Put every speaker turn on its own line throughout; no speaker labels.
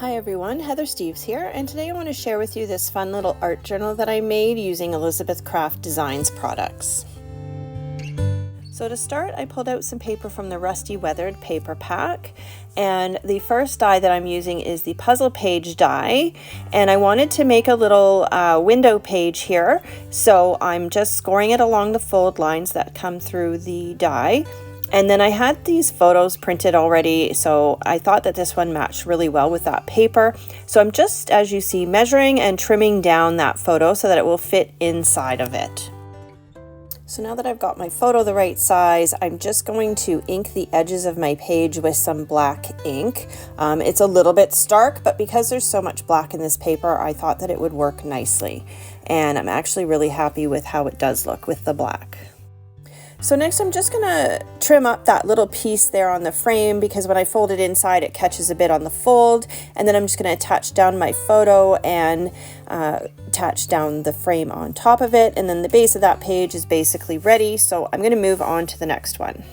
Hi everyone, Heather Steves here, and today I want to share with you this fun little art journal that I made using Elizabeth Craft Designs products. So to start, I pulled out some paper from the Rusty Weathered paper pack, and the first die that I'm using is the puzzle page die, and I wanted to make a little window page here, so I'm just scoring it along the fold lines that come through the die. And then I had these photos printed already, so I thought that this one matched really well with that paper. So I'm just, as you see, measuring and trimming down that photo so that it will fit inside of it. So now that I've got my photo the right size, I'm just going to ink the edges of my page with some black ink. It's a little bit stark, but because there's so much black in this paper, I thought that it would work nicely. And I'm actually really happy with how it does look with the black. So next I'm just going to trim up that little piece there on the frame because when I fold it inside it catches a bit on the fold, and then I'm just going to attach down my photo and attach down the frame on top of it, and then the base of that page is basically ready, so I'm going to move on to the next one.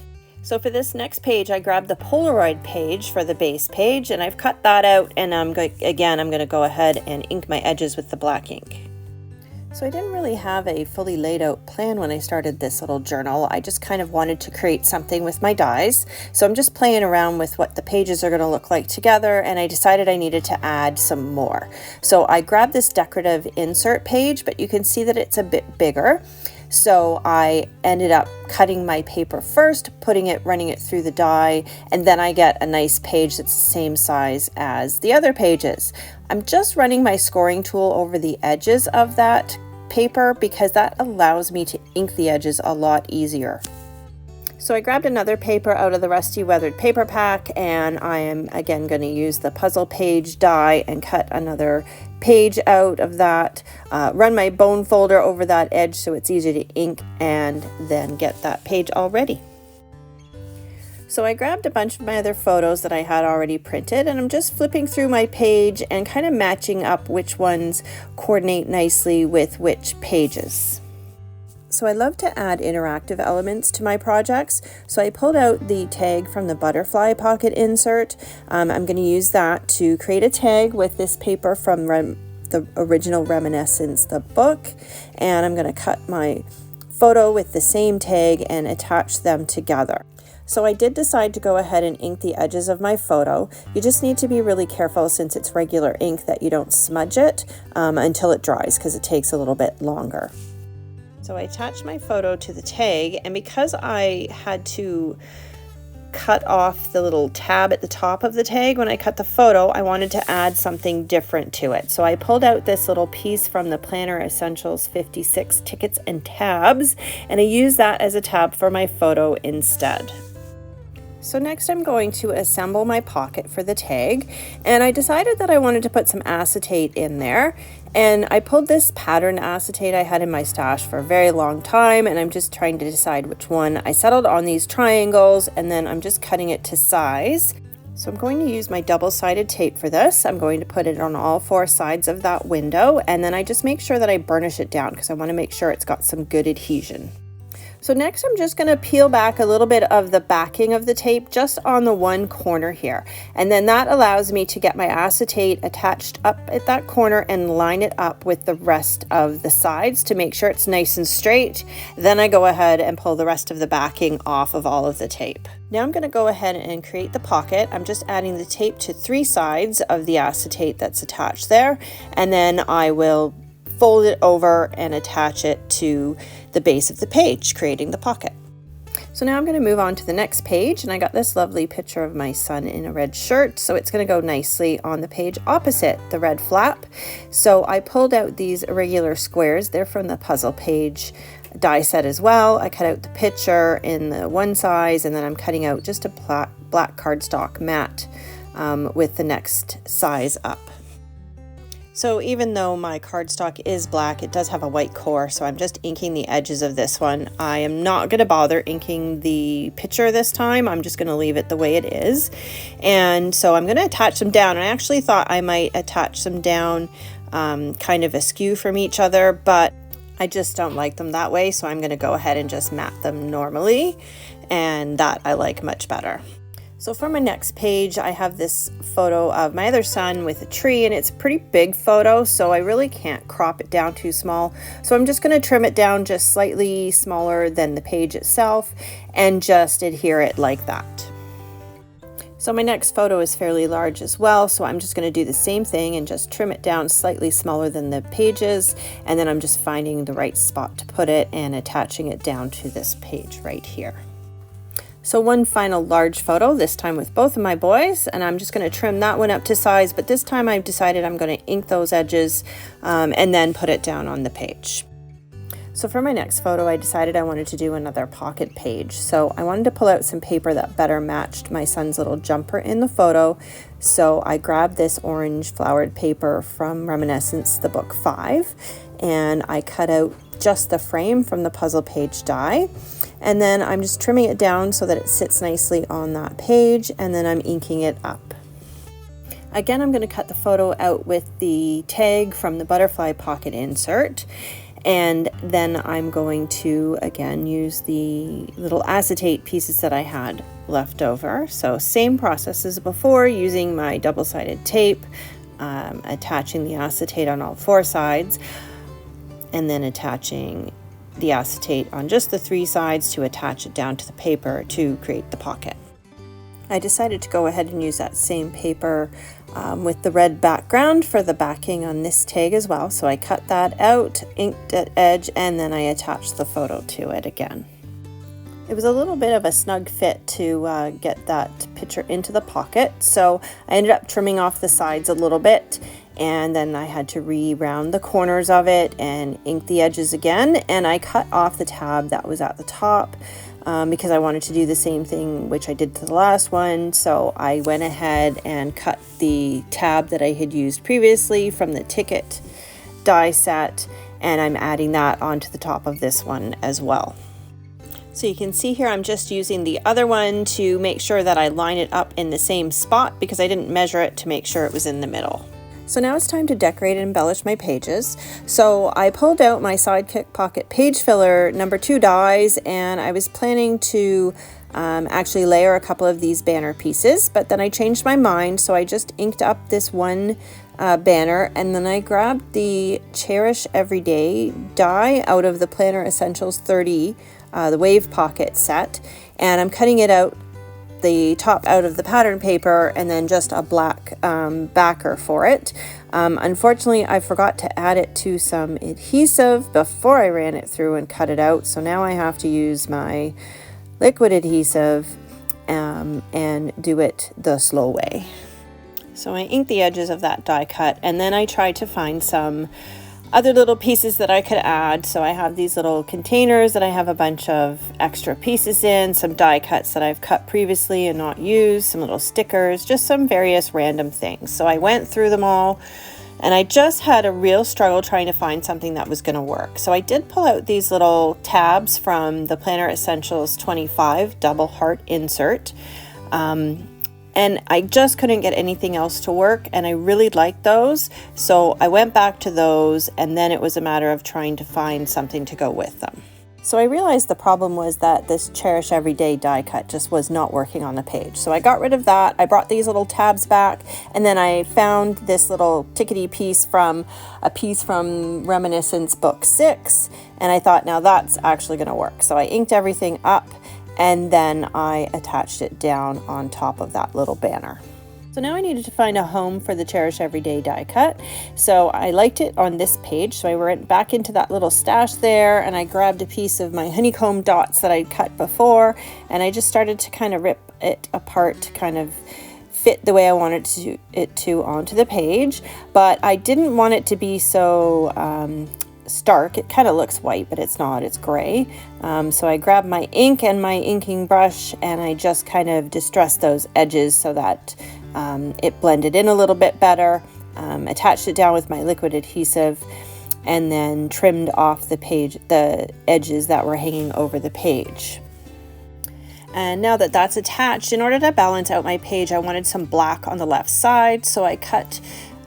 So for this next page I grabbed the Polaroid page for the base page, and I've cut that out, and I'm going to go ahead and ink my edges with the black ink. So I didn't really have a fully laid out plan when I started this little journal. I just kind of wanted to create something with my dies. So I'm just playing around with what the pages are going to look like together, and I decided I needed to add some more. So I grabbed this decorative insert page, but you can see that it's a bit bigger. So I ended up cutting my paper first, running it through the die, and then I get a nice page that's the same size as the other pages. I'm just running my scoring tool over the edges of that paper because that allows me to ink the edges a lot easier. So I grabbed another paper out of the Rusty Weathered paper pack, and I am again going to use the puzzle page die and cut another page out of that, run my bone folder over that edge so it's easy to ink, and then get that page all ready. So I grabbed a bunch of my other photos that I had already printed, and I'm just flipping through my page and kind of matching up which ones coordinate nicely with which pages. So I love to add interactive elements to my projects, so I pulled out the tag from the butterfly pocket insert. I'm going to use that to create a tag with this paper from the original Reminiscence, the book, and I'm going to cut my photo with the same tag and attach them together. So I did decide to go ahead and ink the edges of my photo. You just need to be really careful since it's regular ink that you don't smudge it until it dries, because it takes a little bit longer. So I attached my photo to the tag, and because I had to cut off the little tab at the top of the tag when I cut the photo, I wanted to add something different to it. So I pulled out this little piece from the Planner Essentials 56 Tickets and Tabs, and I used that as a tab for my photo instead. So next I'm going to assemble my pocket for the tag, and I decided that I wanted to put some acetate in there, and I pulled this pattern acetate I had in my stash for a very long time, and I'm just trying to decide which one. I settled on these triangles, and then I'm just cutting it to size. So I'm going to use my double-sided tape for this. I'm going to put it on all four sides of that window, and then I just make sure that I burnish it down because I want to make sure it's got some good adhesion. So next I'm just going to peel back a little bit of the backing of the tape just on the one corner here, and then that allows me to get my acetate attached up at that corner and line it up with the rest of the sides to make sure it's nice and straight. Then I go ahead and pull the rest of the backing off of all of the tape. Now I'm going to go ahead and create the pocket. I'm just adding the tape to 3 sides of the acetate that's attached there, and then I will fold it over and attach it to the base of the page, creating the pocket. So now I'm going to move on to the next page, and I got this lovely picture of my son in a red shirt, so it's going to go nicely on the page opposite the red flap. So I pulled out these irregular squares. They're from the puzzle page die set as well. I cut out the picture in the one size, and then I'm cutting out just a black cardstock mat with the next size up. So even though my cardstock is black, it does have a white core, so I'm just inking the edges of this one. I am not going to bother inking the picture this time. I'm just going to leave it the way it is. And so I'm going to attach them down. I actually thought I might attach them down kind of askew from each other, but I just don't like them that way, so I'm going to go ahead and just mat them normally, and that I like much better. So for my next page, I have this photo of my other son with a tree, and it's a pretty big photo, so I really can't crop it down too small. So I'm just going to trim it down just slightly smaller than the page itself and just adhere it like that. So my next photo is fairly large as well, so I'm just going to do the same thing and just trim it down slightly smaller than the pages, and then I'm just finding the right spot to put it and attaching it down to this page right here. So one final large photo, this time with both of my boys, and I'm just going to trim that one up to size, but this time I've decided I'm going to ink those edges and then put it down on the page. So for my next photo, I decided I wanted to do another pocket page. So I wanted to pull out some paper that better matched my son's little jumper in the photo. So I grabbed this orange flowered paper from Reminiscence, the book 5, and I cut out just the frame from the puzzle page die. And then I'm just trimming it down so that it sits nicely on that page, and then I'm inking it up. Again, I'm going to cut the photo out with the tag from the butterfly pocket insert, and then I'm going to again use the little acetate pieces that I had left over. So same process as before, using my double-sided tape, attaching the acetate on all 4 sides, and then attaching the acetate on just the 3 sides to attach it down to the paper to create the pocket. I decided to go ahead and use that same paper with the red background for the backing on this tag as well. So I cut that out, inked at edge, and then I attached the photo to it again. It was a little bit of a snug fit to get that picture into the pocket, so I ended up trimming off the sides a little bit, and then I had to re-round the corners of it and ink the edges again, and I cut off the tab that was at the top because I wanted to do the same thing which I did to the last one. So I went ahead and cut the tab that I had used previously from the ticket die set, and I'm adding that onto the top of this one as well. So you can see here I'm just using the other one to make sure that I line it up in the same spot because I didn't measure it to make sure it was in the middle. So now it's time to decorate and embellish my pages. So I pulled out my Sidekick Pocket Page Filler number 2 dies, and I was planning to actually layer a couple of these banner pieces, but then I changed my mind, so I just inked up this one banner, and then I grabbed the Cherish Everyday die out of the Planner Essentials 30, the Wave Pocket set, and I'm cutting it out, the top out of the pattern paper, and then just a black backer for it. Unfortunately, I forgot to add it to some adhesive before I ran it through and cut it out, so now I have to use my liquid adhesive and do it the slow way. So I inked the edges of that die cut, and then I tried to find some other little pieces that I could add. So I have these little containers that I have a bunch of extra pieces in, some die cuts that I've cut previously and not used, some little stickers, just some various random things. So I went through them all, and I just had a real struggle trying to find something that was going to work. So I did pull out these little tabs from the Planner Essentials 25 double heart insert. And I just couldn't get anything else to work, and I really liked those. So I went back to those, and then it was a matter of trying to find something to go with them. So I realized the problem was that this Cherish Everyday die cut just was not working on the page. So I got rid of that. I brought these little tabs back, and then I found this little tickety piece from Reminiscence book 6, and I thought, now that's actually going to work. So I inked everything up, and then I attached it down on top of that little banner. So now I needed to find a home for the Cherish Everyday die cut. So I liked it on this page, so I went back into that little stash there, and I grabbed a piece of my honeycomb dots that I'd cut before, and I just started to kind of rip it apart to kind of fit the way I wanted it to onto the page. But I didn't want it to be so stark. It kind of looks white, but it's not, it's gray. So I grabbed my ink and my inking brush, and I just kind of distressed those edges so that it blended in a little bit better, attached it down with my liquid adhesive, and then trimmed off the edges that were hanging over the page. And now that that's attached, in order to balance out my page, I wanted some black on the left side, so I cut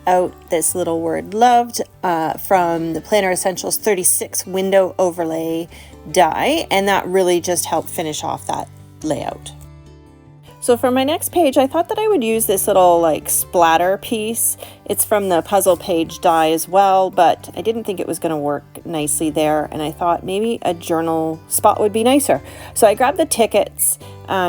out this little word loved from the Planner Essentials 36 window overlay die, and that really just helped finish off that layout. So for my next page, I thought that I would use this little like splatter piece. It's from the puzzle page die as well, but I didn't think it was going to work nicely there, and I thought maybe a journal spot would be nicer. So I grabbed the tickets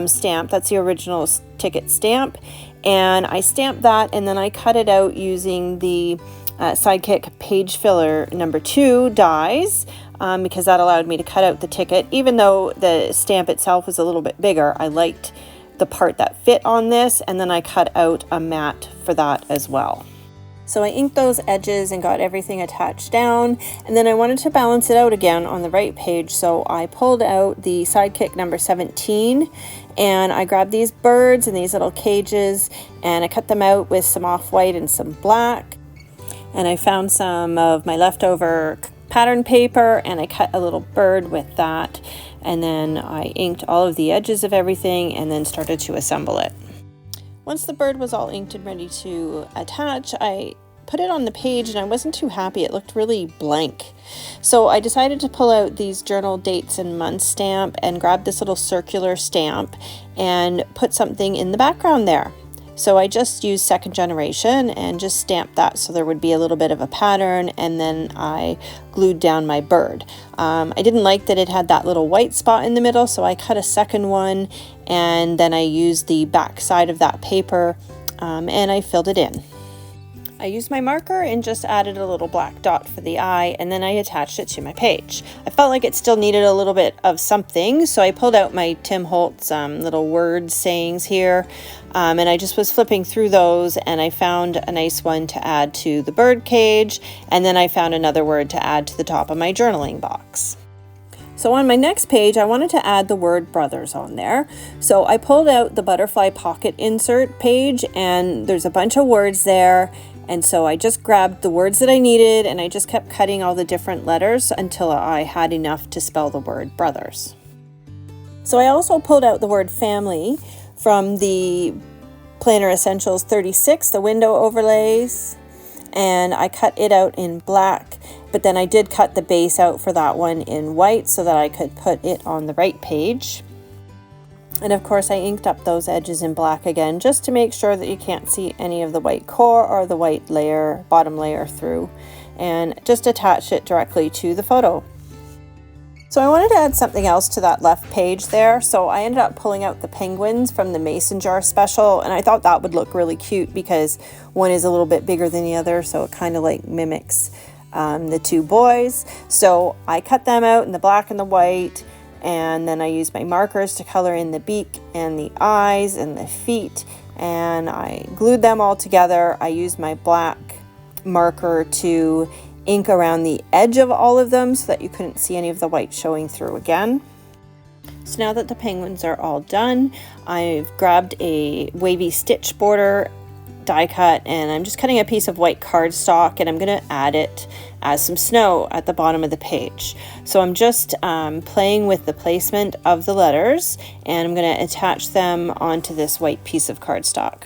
stamp, that's the original ticket stamp, and I stamped that, and then I cut it out using the Sidekick page filler number 2 dies, because that allowed me to cut out the ticket. Even though the stamp itself was a little bit bigger, I liked the part that fit on this, and then I cut out a mat for that as well. So I inked those edges and got everything attached down, and then I wanted to balance it out again on the right page, so I pulled out the Sidekick number 17, and I grabbed these birds and these little cages, and I cut them out with some off-white and some black, and I found some of my leftover pattern paper, and I cut a little bird with that, and then I inked all of the edges of everything and then started to assemble it. Once the bird was all inked and ready to attach, I put it on the page and I wasn't too happy. It looked really blank. So I decided to pull out these journal dates and months stamp and grab this little circular stamp and put something in the background there. So I just used second generation and just stamped that so there would be a little bit of a pattern, and then I glued down my bird. I didn't like that it had that little white spot in the middle, so I cut a second one, and then I used the back side of that paper and I filled it in. I used my marker and just added a little black dot for the eye, and then I attached it to my page. I felt like it still needed a little bit of something, so I pulled out my Tim Holtz little word sayings here, and I just was flipping through those, and I found a nice one to add to the bird cage, and then I found another word to add to the top of my journaling box. So on my next page, I wanted to add the word brothers on there. So I pulled out the butterfly pocket insert page, and there's a bunch of words there. And so I just grabbed the words that I needed, and I just kept cutting all the different letters until I had enough to spell the word brothers. So I also pulled out the word family from the Planner Essentials 36, the window overlays, and I cut it out in black, but then I did cut the base out for that one in white so that I could put it on the right page. And of course I inked up those edges in black again, just to make sure that you can't see any of the white core or the white layer, bottom layer through, and just attach it directly to the photo. So I wanted to add something else to that left page there, so I ended up pulling out the penguins from the mason jar special, and I thought that would look really cute because one is a little bit bigger than the other, so it kind of like mimics the two boys. So I cut them out in the black and the white, and then I used my markers to color in the beak and the eyes and the feet, and I glued them all together. I used my black marker to ink around the edge of all of them so that you couldn't see any of the white showing through again. So now that the penguins are all done, I've grabbed a wavy stitch border die cut, and I'm just cutting a piece of white cardstock, and I'm going to add it as some snow at the bottom of the page. So I'm just playing with the placement of the letters, and I'm going to attach them onto this white piece of cardstock.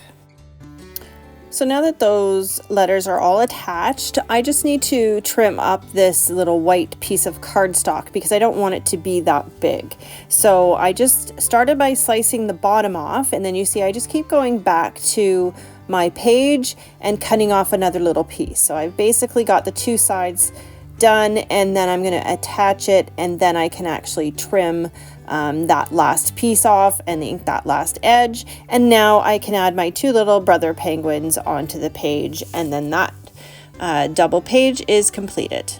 So now that those letters are all attached, I just need to trim up this little white piece of cardstock because I don't want it to be that big. So I just started by slicing the bottom off, and then you see I just keep going back to my page and cutting off another little piece. So I've basically got the two sides done, and then I'm going to attach it, and then I can actually trim that last piece off and ink that last edge, and now I can add my two little brother penguins onto the page, and then that double page is completed.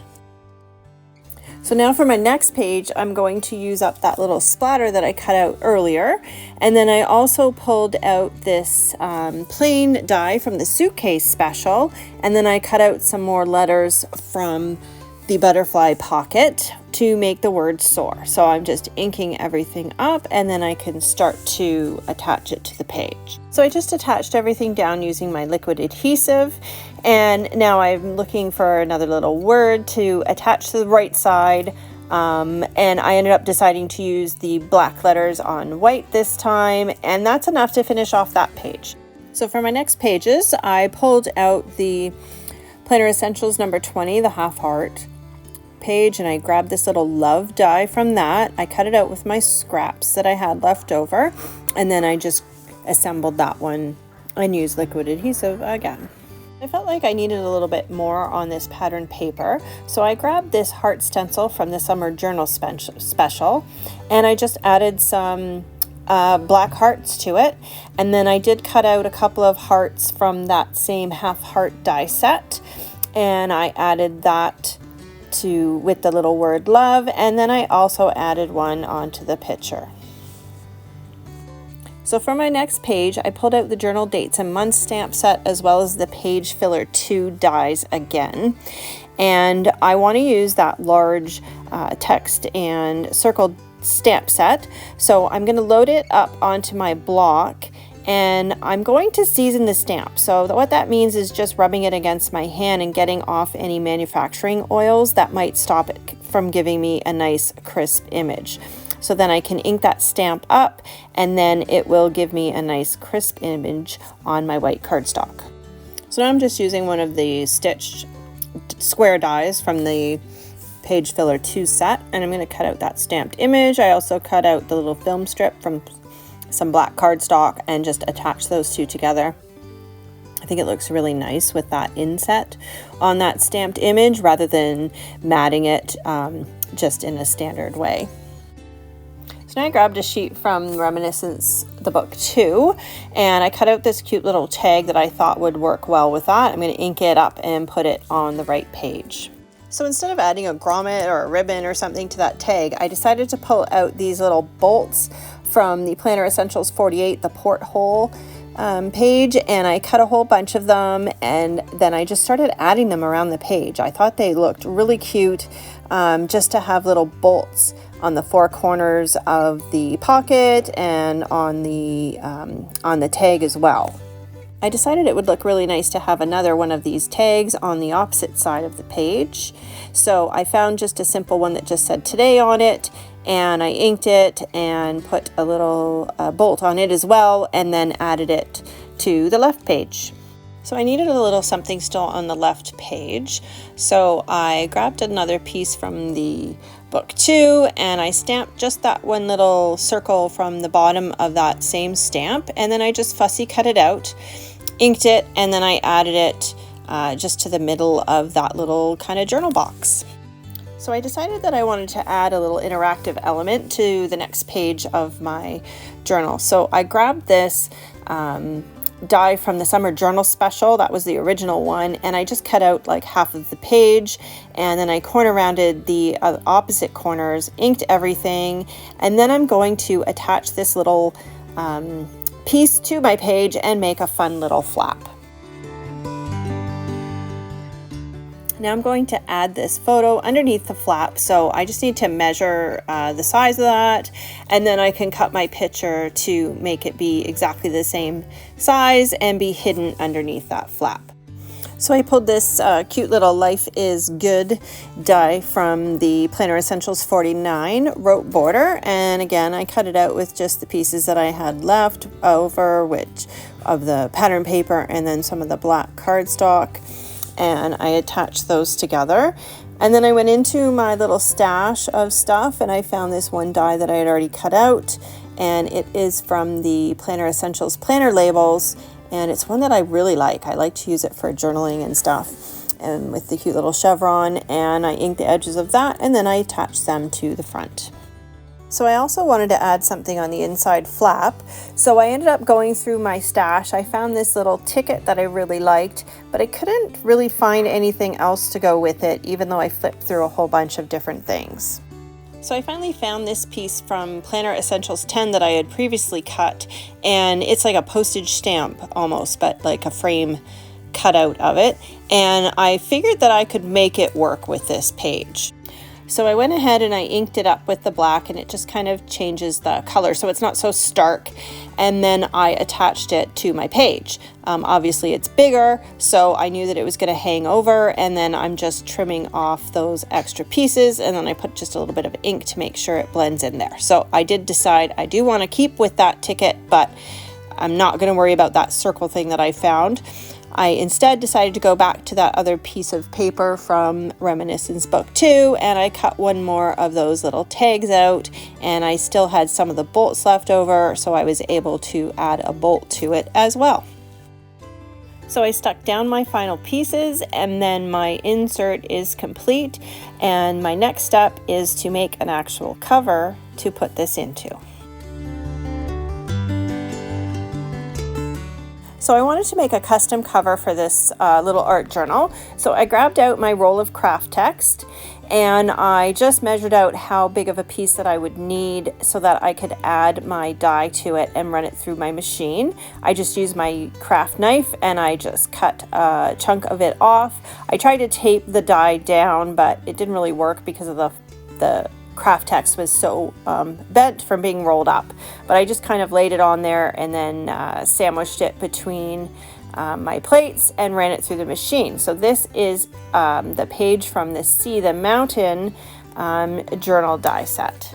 So now for my next page, I'm going to use up that little splatter that I cut out earlier, and then I also pulled out this plain die from the suitcase special, and then I cut out some more letters from the butterfly pocket to make the word soar. So I'm just inking everything up, and then I can start to attach it to the page. So I just attached everything down using my liquid adhesive, and now I'm looking for another little word to attach to the right side, and I ended up deciding to use the black letters on white this time, and that's enough to finish off that page. So for my next pages, I pulled out the Planner Essentials number 20, the half heart page, and I grabbed this little love die from that. I cut it out with my scraps that I had left over, and then I just assembled that one and used liquid adhesive again. I felt like I needed a little bit more on this pattern paper, so I grabbed this heart stencil from the Summer Journal special, and I just added some black hearts to it, and then I did cut out a couple of hearts from that same half heart die set, and I added that with the little word love, and then I also added one onto the picture. So for my next page, I pulled out the journal dates and months stamp set as well as the page filler 2 dies again. And I want to use that large text and circled stamp set. So I'm going to load it up onto my block, and I'm going to season the stamp. So what that means is just rubbing it against my hand and getting off any manufacturing oils that might stop it from giving me a nice crisp image. So then I can ink that stamp up, and then it will give me a nice crisp image on my white cardstock. So now I'm just using one of the stitched square dies from the page filler 2 set, and I'm going to cut out that stamped image. I also cut out the little film strip from some black cardstock and just attach those two together. I think it looks really nice with that inset on that stamped image rather than matting it just in a standard way. So now I grabbed a sheet from Reminiscence, the book 2, and I cut out this cute little tag that I thought would work well with that. I'm going to ink it up and put it on the right page. So instead of adding a grommet or a ribbon or something to that tag, I decided to pull out these little bolts from the Planner Essentials 48, the porthole page, and I cut a whole bunch of them, and then I just started adding them around the page. I thought they looked really cute just to have little bolts on the 4 corners of the pocket and on the tag as well. I decided it would look really nice to have another one of these tags on the opposite side of the page. So I found just a simple one that just said today on it, and I inked it and put a little bolt on it as well, and then added it to the left page. So I needed a little something still on the left page, so I grabbed another piece from the book 2, and I stamped just that one little circle from the bottom of that same stamp, and then I just fussy cut it out, inked it, and then I added it just to the middle of that little kind of journal box. So I decided that I wanted to add a little interactive element to the next page of my journal. So I grabbed this die from the Summer Journal special, that was the original one, and I just cut out like half of the page, and then I corner rounded the opposite corners, inked everything, and then I'm going to attach this little piece to my page and make a fun little flap. Now I'm going to add this photo underneath the flap, so I just need to measure the size of that, and then I can cut my picture to make it be exactly the same size and be hidden underneath that flap. So I pulled this cute little Life is Good die from the Planner Essentials 49 rope border, and again I cut it out with just the pieces that I had left over, which of the pattern paper and then some of the black cardstock, and I attached those together. And then I went into my little stash of stuff and I found this one die that I had already cut out, and it is from the Planner Essentials planner labels, and it's one that I really like. I like to use it for journaling and stuff, and with the cute little chevron, and I inked the edges of that and then I attached them to the front. So I also wanted to add something on the inside flap, so I ended up going through my stash. I found this little ticket that I really liked, but I couldn't really find anything else to go with it, even though I flipped through a whole bunch of different things. So I finally found this piece from Planner Essentials 10 that I had previously cut, and it's like a postage stamp almost, but like a frame cut out of it, and I figured that I could make it work with this page. So I went ahead and I inked it up with the black, and it just kind of changes the color so it's not so stark, and then I attached it to my page. Obviously it's bigger, so I knew that it was going to hang over, and then I'm just trimming off those extra pieces, and then I put just a little bit of ink to make sure it blends in there. So I did decide I do want to keep with that ticket, but I'm not going to worry about that circle thing that I found. I instead decided to go back to that other piece of paper from Reminiscence Book 2, and I cut one more of those little tags out, and I still had some of the bolts left over, so I was able to add a bolt to it as well. So I stuck down my final pieces, and then my insert is complete, and my next step is to make an actual cover to put this into. So I wanted to make a custom cover for this little art journal. So I grabbed out my roll of Kraftex, and I just measured out how big of a piece that I would need so that I could add my die to it and run it through my machine. I just used my craft knife and I just cut a chunk of it off. I tried to tape the die down, but it didn't really work because of the Kraftex was so bent from being rolled up. But I just kind of laid it on there and then sandwiched it between my plates and ran it through the machine. So this is the page from the See the Mountain journal die set.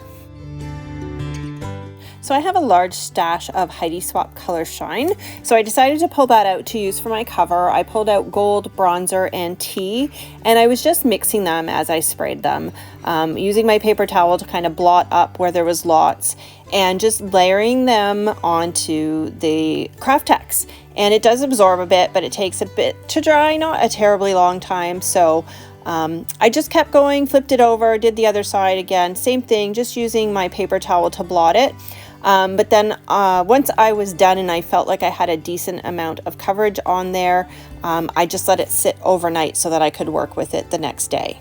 So I have a large stash of Heidi Swap Color Shine, so I decided to pull that out to use for my cover. I pulled out gold, bronzer, and tea, and I was just mixing them as I sprayed them, using my paper towel to kind of blot up where there was lots, and just layering them onto the Kraftex. And it does absorb a bit, but it takes a bit to dry, not a terribly long time, so I just kept going, flipped it over, did the other side again, same thing, just using my paper towel to blot it. But then once I was done and I felt like I had a decent amount of coverage on there, I just let it sit overnight so that I could work with it the next day.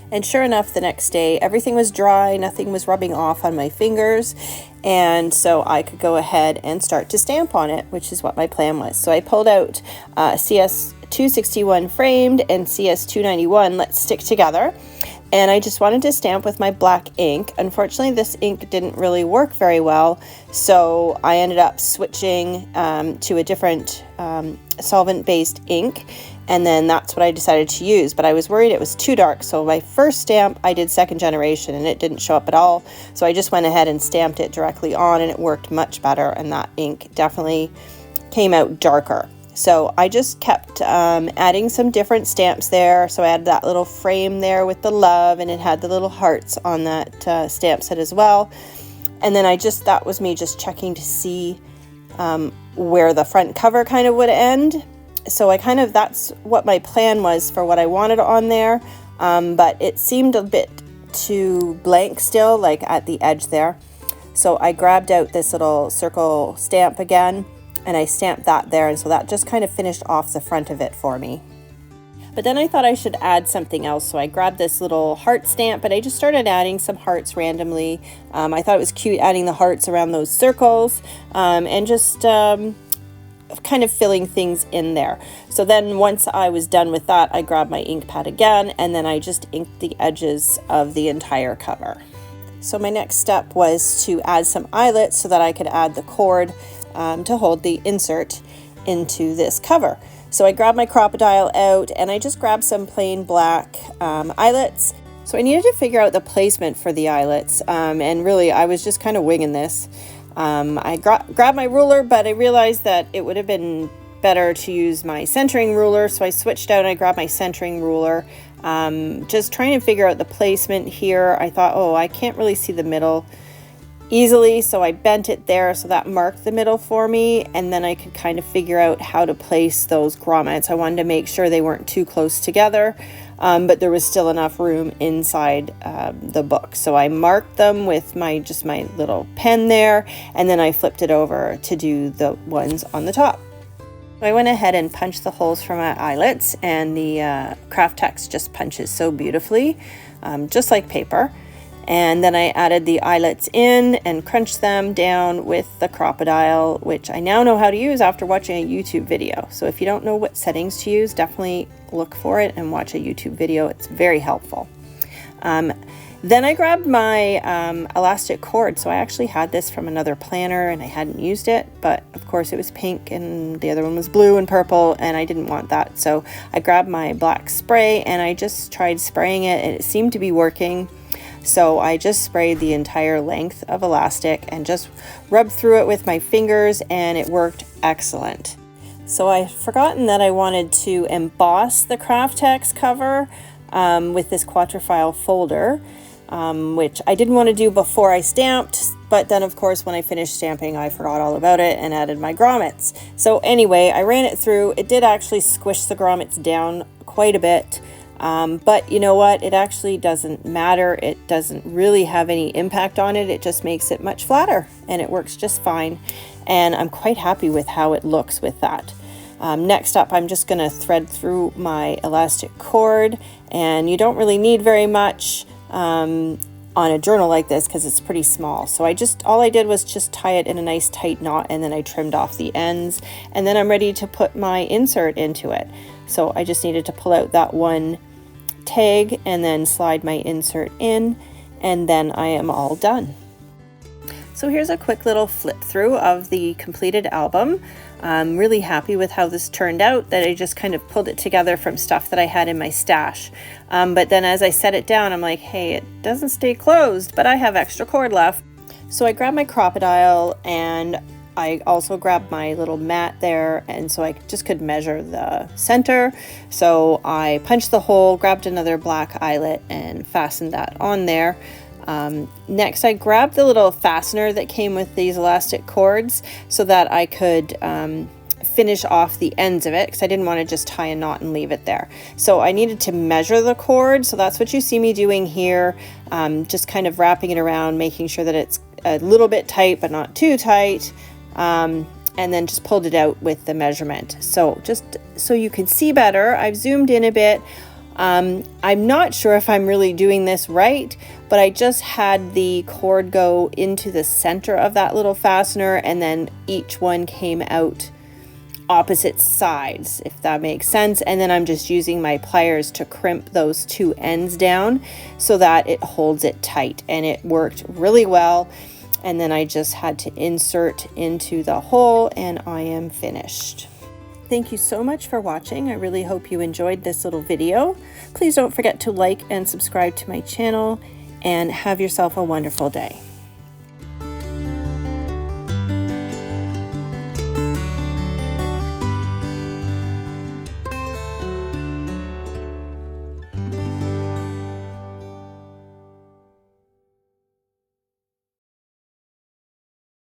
And sure enough, the next day everything was dry, nothing was rubbing off on my fingers, and so I could go ahead and start to stamp on it, which is what my plan was. So I pulled out CS 261 framed and CS 291 Let's Stick Together, and I just wanted to stamp with my black ink. Unfortunately, this ink didn't really work very well, so I ended up switching to a different solvent-based ink, and then that's what I decided to use. But I was worried it was too dark, so my first stamp I did second generation and it didn't show up at all, so I just went ahead and stamped it directly on, and it worked much better, and that ink definitely came out darker. So I just kept adding some different stamps there. So I added that little frame there with the love, and it had the little hearts on that stamp set as well. And then that was me just checking to see where the front cover kind of would end. So that's what my plan was for what I wanted on there. But it seemed a bit too blank still, like at the edge there. So I grabbed out this little circle stamp again, and I stamped that there, and so that just kind of finished off the front of it for me. But then I thought I should add something else, so I grabbed this little heart stamp, but I just started adding some hearts randomly. I thought it was cute adding the hearts around those circles, and just kind of filling things in there. So then once I was done with that, I grabbed my ink pad again, and then I just inked the edges of the entire cover. So my next step was to add some eyelets so that I could add the cord to hold the insert into this cover. So I grabbed my crocodile out, and I just grabbed some plain black eyelets. So I needed to figure out the placement for the eyelets, and really I was just kind of winging this. I grabbed my ruler, but I realized that it would have been better to use my centering ruler, so I switched out and I grabbed my centering ruler. Just trying to figure out the placement here. I thought, oh, I can't really see the middle easily, so I bent it there so that marked the middle for me, and then I could kind of figure out how to place those grommets. I wanted to make sure they weren't too close together, but there was still enough room inside the book. So I marked them with my little pen there, and then I flipped it over to do the ones on the top. So I went ahead and punched the holes for my eyelets, and the Kraftex just punches so beautifully, just like paper. And then I added the eyelets in and crunched them down with the crocodile, which I now know how to use after watching a YouTube video. So if you don't know what settings to use, definitely look for it and watch a YouTube video. It's very helpful. Then I grabbed my elastic cord. So I actually had this from another planner and I hadn't used it, but of course it was pink and the other one was blue and purple, and I didn't want that. So I grabbed my black spray and I just tried spraying it, and it seemed to be working. So I just sprayed the entire length of elastic and just rubbed through it with my fingers, and it worked excellent. So I had forgotten that I wanted to emboss the Kraftex cover with this quatrefoil folder, which I didn't want to do before I stamped, but then of course when I finished stamping I forgot all about it and added my grommets. So anyway, I ran it through. It did actually squish the grommets down quite a bit, but you know what, it actually doesn't matter. It doesn't really have any impact on it. It just makes it much flatter and it works just fine, and I'm quite happy with how it looks with that. Next up, I'm just going to thread through my elastic cord, and you don't really need very much on a journal like this because it's pretty small. So all I did was just tie it in a nice tight knot, and then I trimmed off the ends, and then I'm ready to put my insert into it. So I just needed to pull out that one tag and then slide my insert in, and then I am all done. So here's a quick little flip through of the completed album. I'm really happy with how this turned out, that I just kind of pulled it together from stuff that I had in my stash. But then as I set it down, I'm like, hey, it doesn't stay closed, but I have extra cord left. So I grabbed my crocodile, and I also grabbed my little mat there, and so I just could measure the center. So I punched the hole, grabbed another black eyelet, and fastened that on there. Next, I grabbed the little fastener that came with these elastic cords so that I could finish off the ends of it, because I didn't want to just tie a knot and leave it there. So I needed to measure the cord, so that's what you see me doing here, just kind of wrapping it around, making sure that it's a little bit tight but not too tight, and then just pulled it out with the measurement. So just so you can see better, I've zoomed in a bit. I'm not sure if I'm really doing this right, but I just had the cord go into the center of that little fastener, and then each one came out opposite sides, if that makes sense. And then I'm just using my pliers to crimp those two ends down so that it holds it tight, and it worked really well. And then I just had to insert into the hole, and I am finished. Thank you so much for watching. I really hope you enjoyed this little video. Please don't forget to like and subscribe to my channel, and have yourself a wonderful day.